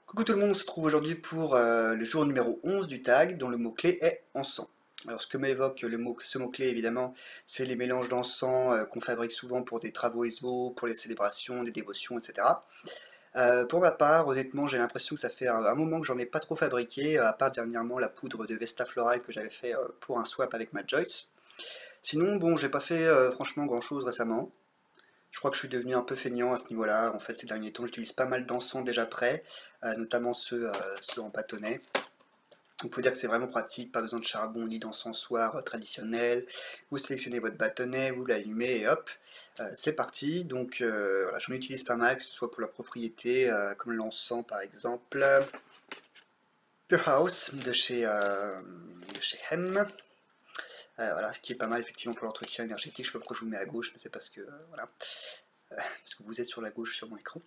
Coucou tout le monde, on se retrouve aujourd'hui pour le jour numéro 11 du tag, dont le mot-clé est encens. Alors ce que m'évoque ce mot-clé évidemment, c'est les mélanges d'encens qu'on fabrique souvent pour des travaux ESO, pour les célébrations, des dévotions, etc. Pour ma part, honnêtement, j'ai l'impression que ça fait un moment que j'en ai pas trop fabriqué, à part dernièrement la poudre de Vesta Floral que j'avais fait pour un swap avec ma Joyce. Sinon, bon, j'ai pas fait franchement grand-chose récemment. Je crois que je suis devenu un peu feignant à ce niveau-là. En fait, ces derniers temps, j'utilise pas mal d'encens déjà prêts, notamment ceux en bâtonnet. On peut dire que c'est vraiment pratique, pas besoin de charbon ni d'encensoir traditionnel. Vous sélectionnez votre bâtonnet, vous l'allumez et hop, c'est parti. Donc voilà, j'en utilise pas mal, que ce soit pour leurs propriétés, comme l'encens par exemple. Pure House de chez Hem. Voilà, ce qui est pas mal effectivement pour l'entretien énergétique. Je sais pas pourquoi je vous le mets à gauche, mais c'est parce que voilà, parce que vous êtes sur la gauche sur mon écran.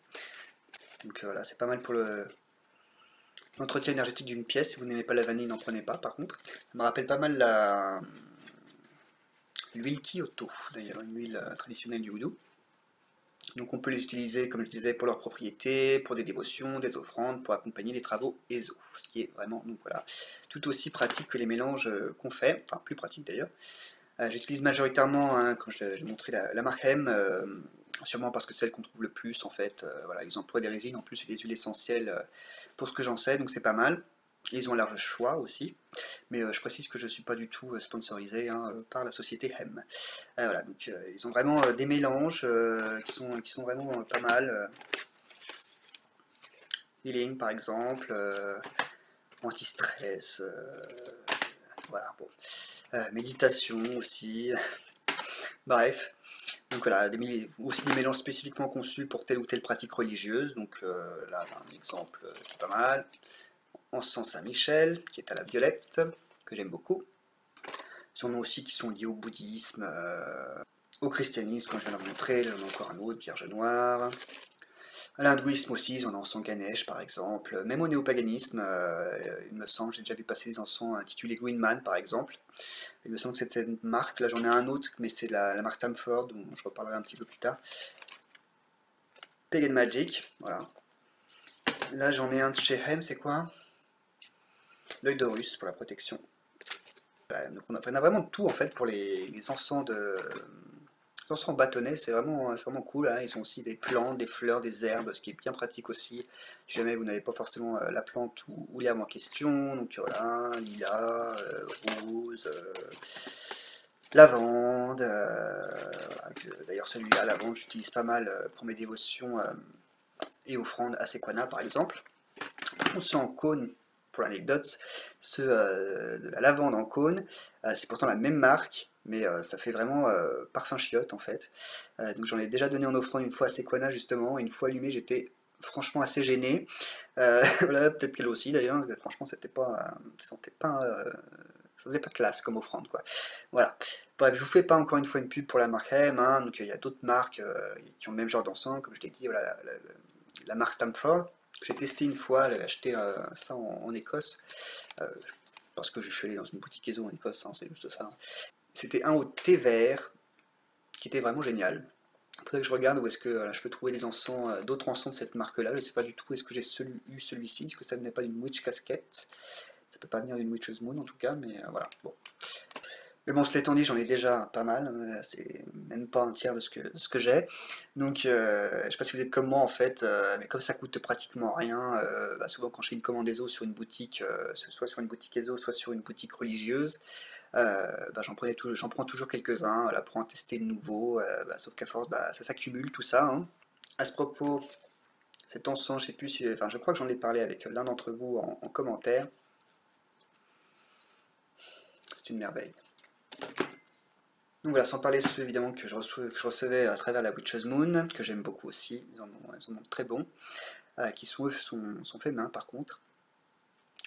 Donc voilà, c'est pas mal pour l'entretien énergétique d'une pièce. Si vous n'aimez pas la vanille, n'en prenez pas par contre. Ça me rappelle pas mal l'huile Kyoto, d'ailleurs, une huile traditionnelle du houdou. Donc on peut les utiliser, comme je disais, pour leurs propriétés, pour des dévotions, des offrandes, pour accompagner les travaux ESO. Ce qui est vraiment, donc voilà, tout aussi pratique que les mélanges qu'on fait, enfin plus pratique d'ailleurs. J'utilise majoritairement, hein, comme je l'ai montré, la marque Hem, sûrement parce que c'est celle qu'on trouve le plus en fait. Voilà, ils emploient des résines en plus et des huiles essentielles pour ce que j'en sais, donc c'est pas mal. Ils ont un large choix aussi, mais je précise que je ne suis pas du tout sponsorisé hein, par la société Hem. Voilà, donc ils ont vraiment des mélanges qui sont vraiment pas mal. Healing par exemple, anti-stress, voilà, bon. Méditation aussi, bref. Donc voilà, aussi des mélanges spécifiquement conçus pour telle ou telle pratique religieuse. Donc là, un exemple qui est pas mal. Encens Saint-Michel, qui est à la violette, que j'aime beaucoup. Ils en ont aussi qui sont liés au bouddhisme, au christianisme, comme je viens de le montrer. J'en ai encore un autre, Vierge Noire. À l'hindouisme aussi, ils en ont encens Ganesh par exemple. Même au néopaganisme, il me semble, j'ai déjà vu passer des encens intitulés Greenman par exemple. Il me semble que c'est cette marque. Là j'en ai un autre, mais c'est la marque Stamford, dont je reparlerai un petit peu plus tard. Pagan Magic, voilà. Là j'en ai un de chez Hem, c'est quoi? L'œil d'Horus pour la protection. Donc on a vraiment tout en fait pour les encens les encens bâtonnets, c'est vraiment cool. Hein. Ils ont aussi des plantes, des fleurs, des herbes, ce qui est bien pratique aussi. Si jamais vous n'avez pas forcément la plante ou l'herbe en question, donc voilà, lilas, rose, lavande. Voilà, d'ailleurs celui-là, lavande, j'utilise pas mal pour mes dévotions et offrandes à Sequana par exemple. On sent en cône pour l'anecdote, ceux de la lavande en cône, c'est pourtant la même marque, mais ça fait vraiment parfum chiotte en fait. Donc j'en ai déjà donné en offrande une fois à Sequana justement, et une fois allumé j'étais franchement assez gêné. Voilà, peut-être qu'elle aussi d'ailleurs, parce que franchement c'était pas, ça sentait pas, ça faisait pas classe comme offrande quoi. Voilà. Bref, je vous fais pas encore une fois une pub pour la marque Hem, hein, donc il y a d'autres marques qui ont le même genre d'encens, comme je l'ai dit, voilà, la marque Stamford. J'ai testé une fois, j'avais acheté ça en Écosse, euh, parce que je suis allé dans une boutique ESO en Écosse, hein, c'est juste ça. C'était un au thé vert, qui était vraiment génial. Il faudrait que je regarde où est-ce que je peux trouver des encens, d'autres encens de cette marque-là. Je ne sais pas du tout où est-ce que j'ai eu celui-ci. Est-ce que ça venait pas d'une Witch Casquette? Ça peut pas venir d'une Witch's Moon en tout cas, mais voilà. Bon. Mais bon, cela étant dit, j'en ai déjà pas mal, c'est même pas un tiers de ce que j'ai. Donc, je sais pas si vous êtes comme moi en fait, mais comme ça coûte pratiquement rien, bah, souvent quand je fais une commande ESO sur une boutique, soit sur une boutique ESO, soit sur une boutique religieuse, bah, j'en prends toujours quelques-uns, là pour en tester de nouveaux, bah, sauf qu'à force, bah, ça s'accumule tout ça. Hein. À ce propos, cet encens, je sais plus si, enfin, je crois que j'en ai parlé avec l'un d'entre vous en commentaire. C'est une merveille. Donc voilà, sans parler de ceux évidemment que je recevais à travers la Witch's Moon, que j'aime beaucoup aussi, ils en ont très bons, qui eux sont faits main par contre.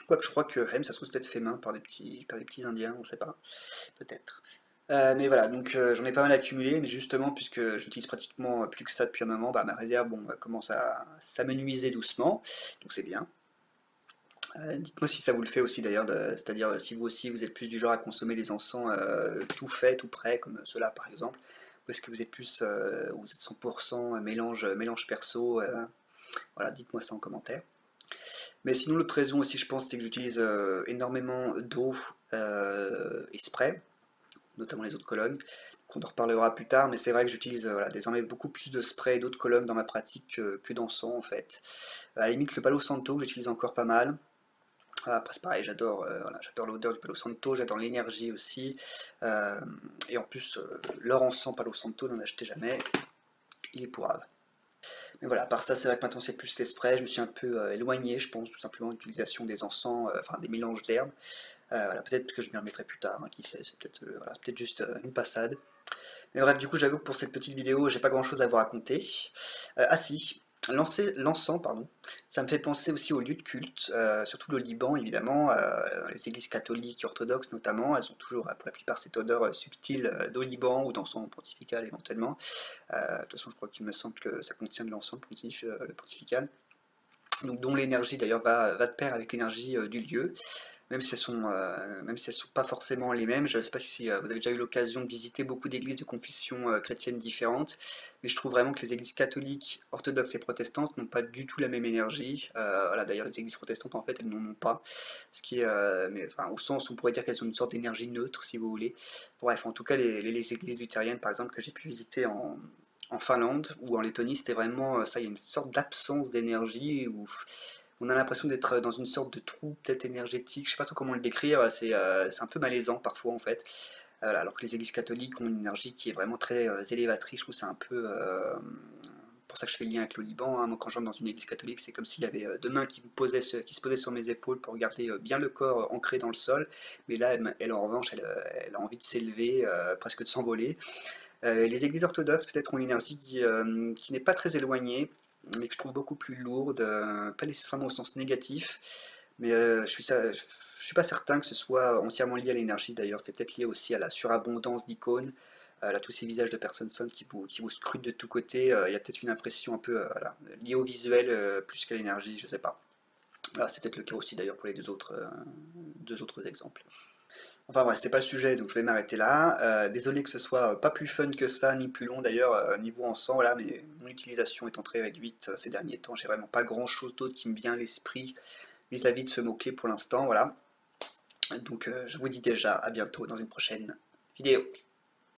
Quoique je crois que Hem, ça se trouve peut-être fait main par des petits indiens, on ne sait pas, peut-être. Mais voilà, donc j'en ai pas mal accumulé, mais justement, puisque j'utilise pratiquement plus que ça depuis un moment, bah, ma réserve bon, commence à s'amenuiser doucement, donc c'est bien. Dites-moi si ça vous le fait aussi d'ailleurs, c'est-à-dire si vous aussi vous êtes plus du genre à consommer des encens tout faits, tout prêts, comme ceux-là par exemple, ou est-ce que vous êtes plus, vous êtes 100% mélange perso, voilà, dites-moi ça en commentaire. Mais sinon, l'autre raison aussi, je pense, c'est que j'utilise énormément d'eau et spray, notamment les eaux de Cologne, qu'on en reparlera plus tard, mais c'est vrai que j'utilise voilà, désormais beaucoup plus de spray et d'eau de Cologne dans ma pratique que d'encens en fait. À la limite, le Palo Santo que j'utilise encore pas mal. Après, c'est pareil, j'adore voilà, j'adore l'odeur du Palo Santo, j'adore l'énergie aussi. Euh, et en plus, leur encens Palo Santo, n'en achetez jamais, il est pourrave. Mais voilà, à part ça, c'est vrai que maintenant c'est plus les sprays, je me suis un peu éloigné, je pense, tout simplement, de l'utilisation des encens, enfin des mélanges d'herbes. Voilà, peut-être que je m'y remettrai plus tard, hein, qui sait, c'est peut-être voilà, peut-être juste une passade. Mais bref, du coup, j'avoue que pour cette petite vidéo, j'ai pas grand-chose à vous raconter. Ah si, l'encens, pardon, ça me fait penser aussi aux lieux de culte, surtout le Liban, évidemment, les églises catholiques et orthodoxes notamment, elles ont toujours, pour la plupart, cette odeur subtile d'eau Liban ou d'encens pontifical éventuellement. De toute façon, je crois qu'il me semble que ça contient de l'encens pontifical. Donc, dont l'énergie d'ailleurs va de pair avec l'énergie du lieu, même si elles sont pas forcément les mêmes. Je ne sais pas si vous avez déjà eu l'occasion de visiter beaucoup d'églises de confessions chrétiennes différentes, mais je trouve vraiment que les églises catholiques, orthodoxes et protestantes n'ont pas du tout la même énergie. Voilà, d'ailleurs, les églises protestantes, en fait, elles n'en ont pas. Ce qui est, mais, enfin, au sens, on pourrait dire qu'elles ont une sorte d'énergie neutre, si vous voulez. Bref, en tout cas, les églises luthériennes, par exemple, que j'ai pu visiter en Finlande ou en Lettonie, c'était vraiment ça, il y a une sorte d'absence d'énergie où on a l'impression d'être dans une sorte de trou peut-être énergétique, je sais pas trop comment le décrire, c'est un peu malaisant parfois en fait. Alors que les églises catholiques ont une énergie qui est vraiment très élévatrice, je trouve que c'est un peu pour ça que je fais le lien avec le Liban, hein. Moi quand j'entre dans une église catholique, c'est comme s'il y avait deux mains qui se posaient sur mes épaules pour garder bien le corps ancré dans le sol, mais là elle en revanche elle a envie de s'élever, presque de s'envoler. Les églises orthodoxes peut-être ont une énergie qui n'est pas très éloignée, mais que je trouve beaucoup plus lourde, pas nécessairement au sens négatif, mais je suis pas certain que ce soit entièrement lié à l'énergie d'ailleurs, c'est peut-être lié aussi à la surabondance d'icônes, là, tous ces visages de personnes saintes qui vous scrutent de tous côtés, il y a peut-être une impression un peu voilà, liée au visuel plus qu'à l'énergie, je sais pas. Voilà, c'est peut-être le cas aussi d'ailleurs pour les deux autres exemples. Enfin bref, c'était pas le sujet, donc je vais m'arrêter là. Désolé que ce soit pas plus fun que ça, ni plus long d'ailleurs, niveau encens, là, mais mon utilisation étant très réduite ces derniers temps, j'ai vraiment pas grand chose d'autre qui me vient à l'esprit vis-à-vis de ce mot-clé pour l'instant, voilà. Donc je vous dis déjà à bientôt dans une prochaine vidéo.